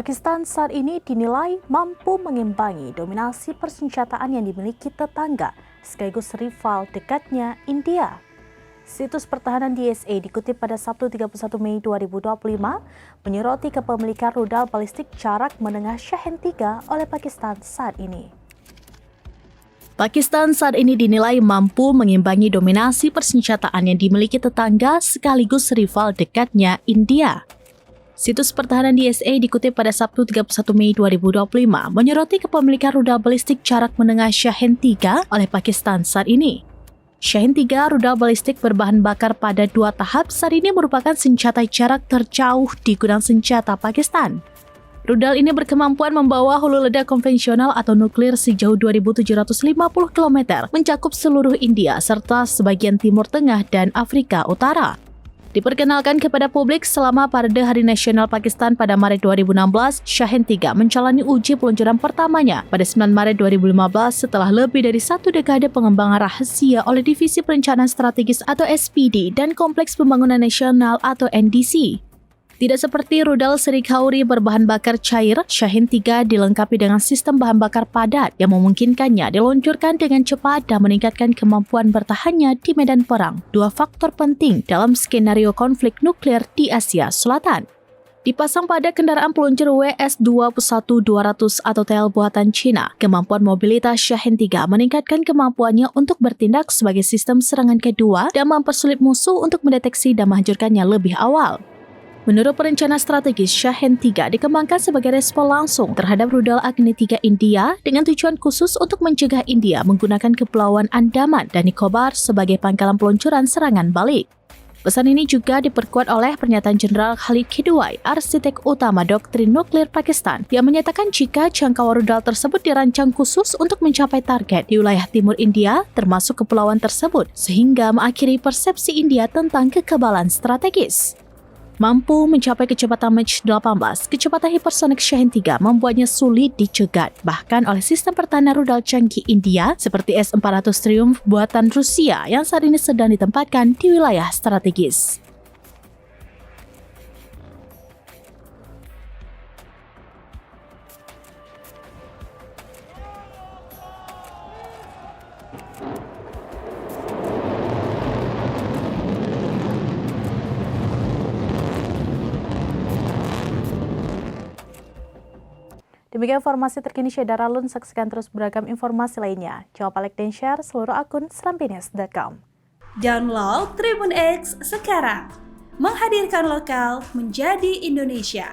Pakistan saat ini dinilai mampu mengimbangi dominasi persenjataan yang dimiliki tetangga sekaligus rival dekatnya India. Situs pertahanan DSA dikutip pada Sabtu 31 Mei 2025 menyoroti kepemilikan rudal balistik jarak menengah Shahen-3 oleh Pakistan saat ini. Pakistan saat ini dinilai mampu mengimbangi dominasi persenjataan yang dimiliki tetangga sekaligus rival dekatnya India. Situs pertahanan DSA dikutip pada Sabtu 31 Mei 2025 menyoroti kepemilikan rudal balistik jarak menengah Shahen-3 oleh Pakistan saat ini. Shahen-3 rudal balistik berbahan bakar pada 2 tahap saat ini merupakan senjata jarak terjauh di gudang senjata Pakistan. Rudal ini berkemampuan membawa hulu ledak konvensional atau nuklir sejauh 2.750 km mencakup seluruh India serta sebagian Timur Tengah dan Afrika Utara. Diperkenalkan kepada publik selama Parade Hari Nasional Pakistan pada Maret 2016, Shahen-3 menjalani uji peluncuran pertamanya pada 9 Maret 2015 setelah lebih dari 1 dekade pengembangan rahasia oleh Divisi Perencanaan Strategis atau SPD dan Kompleks Pembangunan Nasional atau NDC. Tidak seperti rudal seri Kauri berbahan bakar cair, Shahen-3 dilengkapi dengan sistem bahan bakar padat yang memungkinkannya diluncurkan dengan cepat dan meningkatkan kemampuan bertahannya di medan perang, 2 faktor penting dalam skenario konflik nuklir di Asia Selatan. Dipasang pada kendaraan peluncur WS-21200 atau TL buatan Cina, kemampuan mobilitas Shahen-3 meningkatkan kemampuannya untuk bertindak sebagai sistem serangan kedua dan mempersulit musuh untuk mendeteksi dan menghancurkannya lebih awal. Menurut perencana strategis, Shahen-3 dikembangkan sebagai respon langsung terhadap rudal Agni 3 India dengan tujuan khusus untuk mencegah India menggunakan Kepulauan Andaman dan Nicobar sebagai pangkalan peluncuran serangan balik. Pesan ini juga diperkuat oleh pernyataan Jenderal Khalid Kidwai, arsitek utama doktrin nuklir Pakistan, yang menyatakan jika jangkauan rudal tersebut dirancang khusus untuk mencapai target di wilayah timur India, termasuk kepulauan tersebut, sehingga mengakhiri persepsi India tentang kekebalan strategis. Mampu mencapai kecepatan Mach 18, kecepatan hipersonik Shahen-3 membuatnya sulit dicegat, bahkan oleh sistem pertahanan rudal canggih India seperti S-400 Triumph buatan Rusia yang saat ini sedang ditempatkan di wilayah strategis. Demikian informasi terkini Syed Daralun, saksikan terus beragam informasi lainnya. Jangan lupa like dan share seluruh akun slampines.com. Download Tribun X sekarang, menghadirkan lokal menjadi Indonesia.